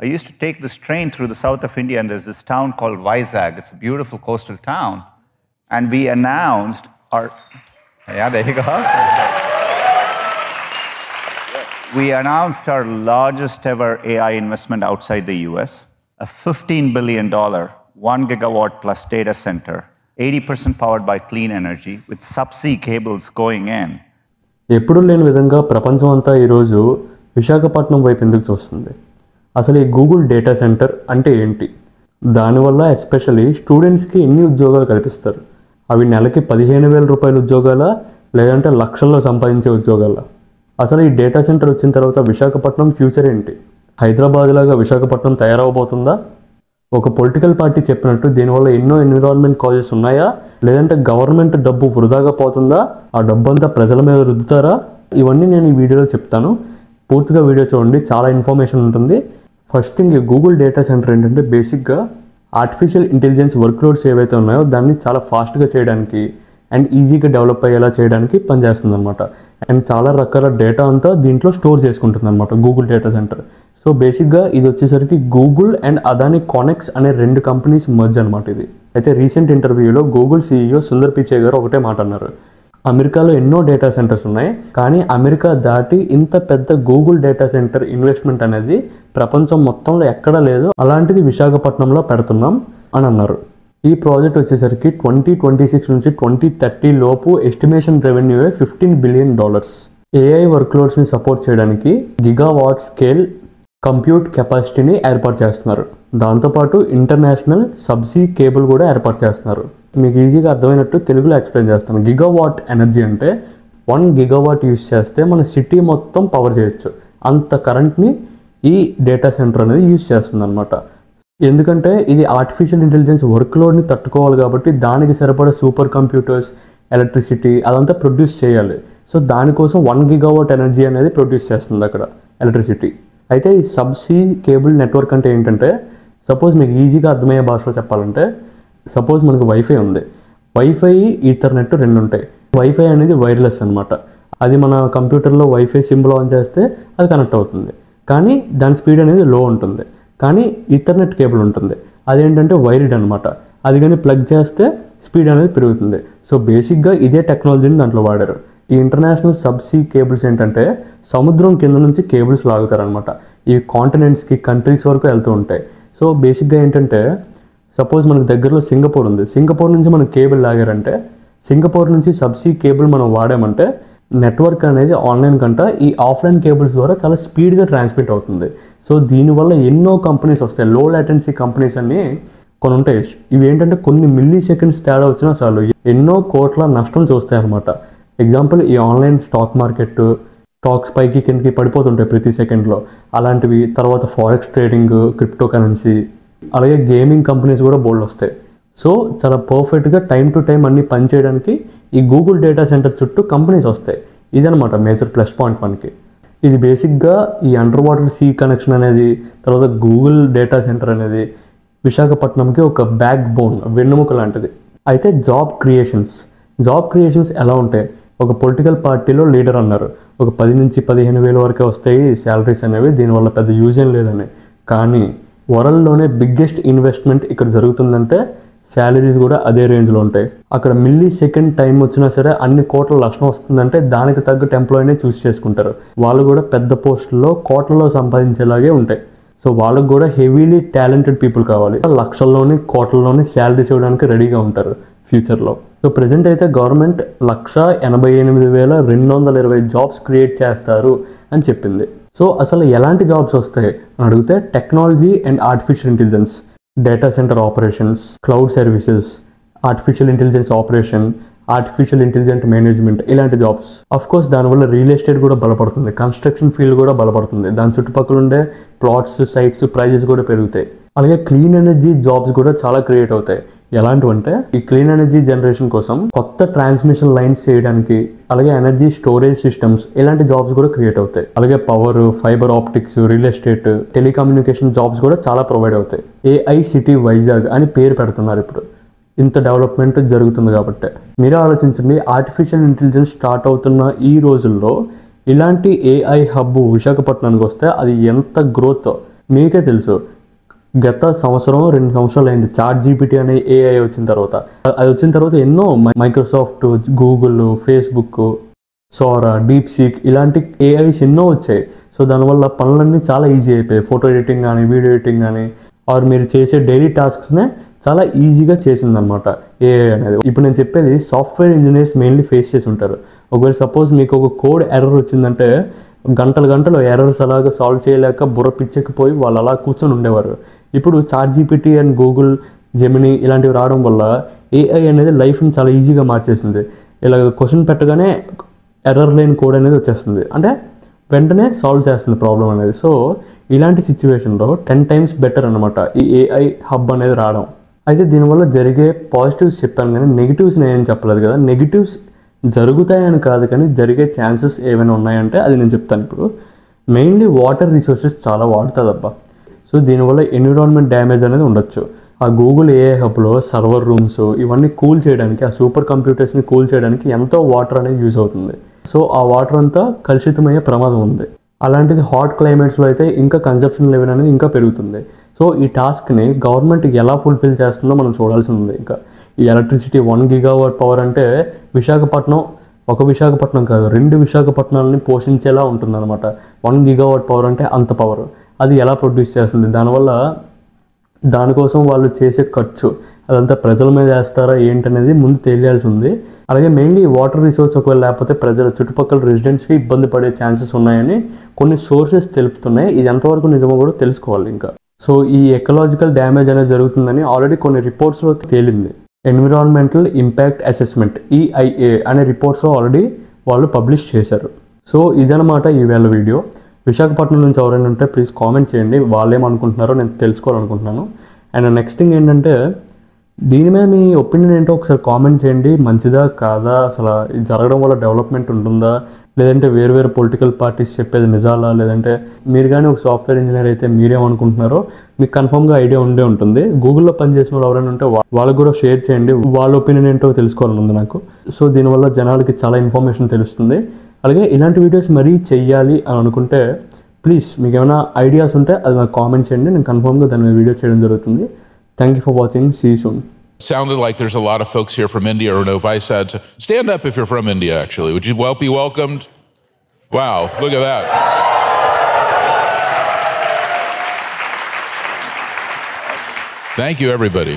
I used to take this train through the south of India, and there's this town called Vizag. It's a beautiful coastal town. And we announced our, yeah, there you go. We announced our largest ever AI investment outside the US, a $15 billion, 1 gigawatt plus data center, 80% powered by clean energy with subsea cables going in. ఎప్పుడు లేని విధంగా ప్రపంచం అంతా ఈరోజు విశాఖపట్నం వైపు ఎందుకు చూస్తుంది? అసలు ఈ గూగుల్ డేటా సెంటర్ అంటే ఏంటి? దానివల్ల ఎస్పెషల్లీ స్టూడెంట్స్కి ఎన్ని ఉద్యోగాలు కల్పిస్తారు? అవి నెలకి 15,000 రూపాయల ఉద్యోగాలా, లేదంటే లక్షల్లో సంపాదించే ఉద్యోగాలా? అసలు ఈ డేటా సెంటర్ వచ్చిన తర్వాత విశాఖపట్నం ఫ్యూచర్ ఏంటి? హైదరాబాద్ లాగా విశాఖపట్నం తయారవబోతుందా? ఒక పొలిటికల్ పార్టీ చెప్పినట్టు దీనివల్ల ఎన్నో ఎన్విరాన్మెంట్ కాజెస్ ఉన్నాయా, లేదంటే గవర్నమెంట్ డబ్బు వృధాగా పోతుందా? ఆ డబ్బు అంతా ప్రజల మీద రుద్దుతారా? ఇవన్నీ నేను ఈ వీడియోలో చెప్తాను. పూర్తిగా వీడియో చూడండి, చాలా ఇన్ఫర్మేషన్ ఉంటుంది. First thing, Google data centre ఏంటంటే బేసిక్గా ఆర్టిఫిషియల్ ఇంటెలిజెన్స్ వర్క్లోడ్స్ ఏవైతే ఉన్నాయో దాన్ని చాలా ఫాస్ట్గా చేయడానికి అండ్ ఈజీగా డెవలప్ అయ్యేలా చేయడానికి పనిచేస్తుంది అనమాట. అండ్ చాలా రకాల డేటా అంతా దీంట్లో స్టోర్ చేసుకుంటుంది అనమాట గూగుల్ డేటా సెంటర్. సో బేసిక్గా ఇది వచ్చేసరికి గూగుల్ అండ్ అదాని కానెక్స్ అనే 2 కంపెనీస్ మర్జ్ అనమాట ఇది. అయితే రీసెంట్ ఇంటర్వ్యూలో గూగుల్ CEO సుందర్ పిచై గారు ఒకటే మాట అన్నారు, అమెరికాలో ఎన్నో డేటా సెంటర్స్ ఉన్నాయి, కానీ అమెరికా దాటి ఇంత పెద్ద గూగుల్ డేటా సెంటర్ ఇన్వెస్ట్మెంట్ అనేది ప్రపంచం మొత్తంలో ఎక్కడా లేదు, అలాంటిది విశాఖపట్నంలో పెడుతున్నాం అని అన్నారు. ఈ ప్రాజెక్ట్ వచ్చేసరికి 2026 నుంచి 2030 లోపు ఎస్టిమేషన్ రెవెన్యూయే $15 బిలియన్. AI వర్క్లోడ్స్ని సపోర్ట్ చేయడానికి గిగావాట్ స్కేల్ కంప్యూట్ కెపాసిటీని ఏర్పాటు చేస్తున్నారు. దాంతోపాటు ఇంటర్నేషనల్ సబ్సీ కేబుల్ కూడా ఏర్పాటు చేస్తున్నారు. మీకు ఈజీగా అర్థమైనట్టు తెలుగులో ఎక్స్ప్లెయిన్ చేస్తాను. గిగావాట్ ఎనర్జీ అంటే 1 గిగావాట్ యూజ్ చేస్తే మన సిటీ మొత్తం పవర్ చేయొచ్చు. అంత కరెంట్ని ఈ డేటా సెంటర్ అనేది యూజ్ చేస్తుంది అనమాట. ఎందుకంటే ఇది ఆర్టిఫిషియల్ ఇంటెలిజెన్స్ వర్క్లోడ్ని తట్టుకోవాలి కాబట్టి దానికి సరిపడే సూపర్ కంప్యూటర్స్, ఎలక్ట్రిసిటీ అదంతా ప్రొడ్యూస్ చేయాలి. సో దానికోసం 1 గిగావాట్ ఎనర్జీ అనేది ప్రొడ్యూస్ చేస్తుంది అక్కడ ఎలక్ట్రిసిటీ. అయితే ఈ సబ్సీ కేబుల్ నెట్వర్క్ అంటే ఏంటంటే, సపోజ్ మీకు ఈజీగా అర్థమయ్యే భాషలో చెప్పాలంటే, సపోజ్ మనకు వైఫై ఉంది. వైఫై, ఈథర్నెట్ 2 ఉంటాయి. వైఫై అనేది వైర్లెస్ అనమాట. అది మన కంప్యూటర్లో వైఫై సింబల్ ఆన్ చేస్తే అది కనెక్ట్ అవుతుంది, కానీ దాని స్పీడ్ అనేది లో ఉంటుంది. కానీ ఈథర్నెట్ కేబుల్ ఉంటుంది, అదేంటంటే వైర్డ్ అనమాట. అది కానీ ప్లగ్ చేస్తే స్పీడ్ అనేది పెరుగుతుంది. సో బేసిక్గా ఇదే టెక్నాలజీని దాంట్లో వాడారు. ఈ ఇంటర్నేషనల్ సబ్సీ కేబుల్స్ ఏంటంటే సముద్రం కింద నుంచి కేబుల్స్ లాగుతారనమాట. ఈ కాంటినెంట్స్కి, కంట్రీస్ వరకు వెళ్తూ ఉంటాయి. సో బేసిక్గా ఏంటంటే, సపోజ్ మనకు దగ్గరలో సింగపూర్ ఉంది. సింగపూర్ నుంచి మనం కేబుల్ లాగారంటే, సింగపూర్ నుంచి సబ్సీ కేబుల్ మనం వాడామంటే నెట్వర్క్ అనేది ఆన్లైన్ కంటే ఈ ఆఫ్లైన్ కేబుల్స్ ద్వారా చాలా స్పీడ్గా ట్రాన్స్మిట్ అవుతుంది. సో దీనివల్ల ఎన్నో కంపెనీస్ వస్తాయి, లో లాటెన్సీ కంపెనీస్ అన్ని కొన్ని ఉంటాయి. ఇవి ఏంటంటే కొన్ని మిల్లీ సెకండ్స్ తేడా వచ్చినా చాలు ఎన్నో కోట్ల నష్టం చూస్తాయి అనమాట. ఎగ్జాంపుల్, ఈ ఆన్లైన్ స్టాక్ మార్కెట్, స్టాక్స్ పైకి కిందకి పడిపోతుంటాయి ప్రతి సెకండ్లో, అలాంటివి. తర్వాత ఫారెక్స్ ట్రేడింగ్, క్రిప్టో కరెన్సీ, అలాగే గేమింగ్ కంపెనీస్ కూడా బోల్డ్ వస్తాయి. సో చాలా పర్ఫెక్ట్గా టైం టు టైం అన్ని పనిచేయడానికి ఈ గూగుల్ డేటా సెంటర్ చుట్టూ కంపెనీస్ వస్తాయి. ఇదనమాట మేజర్ ప్లస్ పాయింట్ మనకి. ఇది బేసిక్గా ఈ అండర్ వాటర్ సీ కనెక్షన్ అనేది, తర్వాత గూగుల్ డేటా సెంటర్ అనేది విశాఖపట్నంకి ఒక బ్యాక్ బోన్, వెన్నెముక లాంటిది. అయితే జాబ్ క్రియేషన్స్ ఎలా ఉంటాయి? ఒక పొలిటికల్ పార్టీలో లీడర్ అన్నారు, ఒక 10 నుంచి 15 వేల వరకే వస్తాయి శాలరీస్ అనేవి, దీనివల్ల పెద్ద యూజ్ ఏం లేదని. కానీ వరల్డ్లోనే బిగ్గెస్ట్ ఇన్వెస్ట్మెంట్ ఇక్కడ జరుగుతుందంటే శాలరీస్ కూడా అదే రేంజ్లో ఉంటాయి. అక్కడ మిల్లీ సెకండ్ టైం వచ్చినా సరే అన్ని కోట్ల నష్టం వస్తుందంటే దానికి తగ్గట్టు ఎంప్లాయీనే చూస్ చేసుకుంటారు. వాళ్ళు కూడా పెద్ద పోస్టుల్లో కోట్లలో సంపాదించేలాగే ఉంటాయి. సో వాళ్ళకు కూడా హెవీలీ టాలెంటెడ్ పీపుల్ కావాలి. లక్షల్లోని, కోట్లలోని శాలరీస్ ఇవ్వడానికి రెడీగా ఉంటారు ఫ్యూచర్లో. సో ప్రజెంట్ అయితే గవర్నమెంట్ 188,220 జాబ్స్ క్రియేట్ చేస్తారు అని చెప్పింది. సో అసలు ఎలాంటి జాబ్స్ వస్తాయి అని అడిగితే, technology and artificial intelligence, data centre operations, cloud services, artificial intelligence operation, artificial intelligent management, ఇలాంటి జాబ్స్. అఫ్ కోర్స్ దానివల్ల రియల్ ఎస్టేట్ కూడా బలపడుతుంది, కన్స్ట్రక్షన్ ఫీల్డ్ కూడా బలపడుతుంది, దాని చుట్టుపక్కల ఉండే ప్లాట్స్, సైట్స్ ప్రైజెస్ కూడా పెరుగుతాయి. అలాగే క్లీన్ ఎనర్జీ జాబ్స్ కూడా చాలా క్రియేట్ అవుతాయి. ఎలాంటివంటే, ఈ క్లీన్ ఎనర్జీ జనరేషన్ కోసం కొత్త ట్రాన్స్మిషన్ లైన్స్ చేయడానికి, అలాగే ఎనర్జీ స్టోరేజ్ సిస్టమ్స్, ఇలాంటి జాబ్స్ కూడా క్రియేట్ అవుతాయి. అలాగే power, fibre optics, real estate, telecommunication jobs కూడా చాలా ప్రొవైడ్ అవుతాయి. AI సిటీ వైజాగ్ అని పేరు పెడుతున్నారు ఇప్పుడు, ఇంత డెవలప్మెంట్ జరుగుతుంది కాబట్టి. మీరే ఆలోచించండి, ఆర్టిఫిషియల్ ఇంటెలిజెన్స్ స్టార్ట్ అవుతున్న ఈ రోజుల్లో ఇలాంటి AI హబ్ విశాఖపట్నానికి వస్తే అది ఎంత గ్రోత్. మీకే తెలుసు గత 2 సంవత్సరాలు అయింది చాట్ జీపీటీ అనే ఏఐ వచ్చిన తర్వాత. అది వచ్చిన తర్వాత ఎన్నో Microsoft, Google, Facebook, Sora, deep seek ఇలాంటి ఏఐస్ ఎన్నో వచ్చాయి. సో దానివల్ల పనులన్నీ చాలా ఈజీ అయిపోయాయి. ఫోటో ఎడిటింగ్ కానీ, వీడియో ఎడిటింగ్ కానీ, ఆర్ మీరు చేసే డైలీ టాస్క్స్నే చాలా ఈజీగా చేసిందనమాట ఏఐ అనేది. ఇప్పుడు నేను చెప్పేది సాఫ్ట్వేర్ ఇంజనీర్స్ మెయిన్లీ ఫేస్ చేసి ఉంటారు. ఒకవేళ సపోజ్ మీకు ఒక కోడ్ ఎర్రర్ వచ్చిందంటే గంటలు ఎర్రర్స్ అలాగా సాల్వ్ చేయలేక బుర్ర పిచ్చెక్కిపోయి వాళ్ళు అలా కూర్చొని ఉండేవారు. ఇప్పుడు chat GPT and Google, Gemini ఇలాంటివి రావడం వల్ల ఏఐ అనేది లైఫ్ని చాలా ఈజీగా మార్చేసింది. ఇలా క్వశ్చన్ పెట్టగానే ఎర్రర్ లేని కోడ్ అనేది వచ్చేస్తుంది, అంటే వెంటనే సాల్వ్ చేస్తుంది ప్రాబ్లం అనేది. సో ఇలాంటి సిచ్యువేషన్లో 10 times బెటర్ అనమాట ఈ ఏఐ హబ్ అనేది రావడం. అయితే దీనివల్ల జరిగే పాజిటివ్స్ చెప్పాను కానీ నెగిటివ్స్ నేనేం చెప్పలేదు కదా. నెగిటివ్స్ జరుగుతాయని కాదు కానీ జరిగే ఛాన్సెస్ ఏమైనా ఉన్నాయంటే అది నేను చెప్తాను ఇప్పుడు. మెయిన్లీ వాటర్ రిసోర్సెస్ చాలా వాడుతుందబ్బా. సో దీనివల్ల ఎన్విరాన్మెంట్ డ్యామేజ్ అనేది ఉండొచ్చు. ఆ గూగుల్ ఏఐ హబ్లో సర్వర్ రూమ్స్ ఇవన్నీ కూల్ చేయడానికి, ఆ సూపర్ కంప్యూటర్స్ని కూల్ చేయడానికి ఎంతో వాటర్ అనేది యూజ్ అవుతుంది. సో ఆ వాటర్ అంతా కలుషితమయ్యే ప్రమాదం ఉంది. అలాంటిది హాట్ క్లైమేట్స్లో అయితే ఇంకా కన్సప్షన్ లెవెల్ అనేది ఇంకా పెరుగుతుంది. సో ఈ టాస్క్ని గవర్నమెంట్ ఎలా ఫుల్ఫిల్ చేస్తుందో మనం చూడాల్సి ఉంది. ఇంకా ఈ ఎలక్ట్రిసిటీ 1 GW పవర్ అంటే విశాఖపట్నం, ఒక విశాఖపట్నం కాదు 2 విశాఖపట్నాలని పోషించేలా ఉంటుందన్నమాట. 1 GW పవర్ అంటే అంత పవర్ అది ఎలా ప్రొడ్యూస్ చేస్తుంది, దానికోసం వాళ్ళు చేసే ఖర్చు అదంతా ప్రజల మీద వేస్తారా ఏంటనేది ముందు తెలియాల్సి ఉంది. అలాగే మెయిన్లీ వాటర్ రిసోర్స్ ఒకవేళ లేకపోతే ప్రజల చుట్టుపక్కల రెసిడెంట్స్కి ఇబ్బంది పడే ఛాన్సెస్ ఉన్నాయని కొన్ని సోర్సెస్ తెలుపుతున్నాయి. ఇది ఎంతవరకు నిజమో కూడా తెలుసుకోవాలి ఇంకా. సో ఈ ఎకలాజికల్ డ్యామేజ్ అనేది జరుగుతుందని ఆల్రెడీ కొన్ని రిపోర్ట్స్లో తేలింది. ఎన్విరాన్మెంటల్ ఇంపాక్ట్ అసెస్మెంట్ EIA అనే రిపోర్ట్స్లో ఆల్రెడీ వాళ్ళు పబ్లిష్ చేశారు. సో ఇదనమాట ఈవేళ వీడియో. విశాఖపట్నం నుంచి ఎవరైనా ఉంటే ప్లీజ్ కామెంట్ చేయండి, వాళ్ళు ఏమనుకుంటున్నారో నేను తెలుసుకోవాలనుకుంటున్నాను. అండ్ నెక్స్ట్ థింగ్ ఏంటంటే దీని మీద మీ ఒపీనియన్ ఏంటో ఒకసారి కామెంట్ చేయండి. మంచిదా కాదా, అసలు ఇది జరగడం వల్ల డెవలప్మెంట్ ఉంటుందా, లేదంటే వేరు పొలిటికల్ పార్టీస్ చెప్పేది నిజాలా, లేదంటే మీరు కానీ ఒక సాఫ్ట్వేర్ ఇంజనీర్ అయితే మీరేమనుకుంటున్నారో మీకు కన్ఫర్మ్గా ఐడియా ఉండే ఉంటుంది. గూగుల్లో పనిచేసిన వాళ్ళు ఎవరైనా ఉంటే వాళ్ళకు కూడా షేర్ చేయండి, వాళ్ళ ఒపీనియన్ ఏంటో తెలుసుకోవాలని ఉంది నాకు. సో దీనివల్ల జనాలకి చాలా ఇన్ఫర్మేషన్ తెలుస్తుంది. అలాగే ఇలాంటి వీడియోస్ మరీ చెయ్యాలి అని అనుకుంటే ప్లీజ్ మీకు ఏమైనా ఐడియాస్ ఉంటే అది నాకు కామెంట్ చేయండి, నేను కన్ఫర్మ్గా దాని మీద వీడియో చేయడం జరుగుతుంది. Thank you for watching. See you soon. Sounded like there's a lot of folks here from India, or no, if I said, stand up if you're from India, actually. Would you be welcomed? Wow, look at that. Thank you, everybody.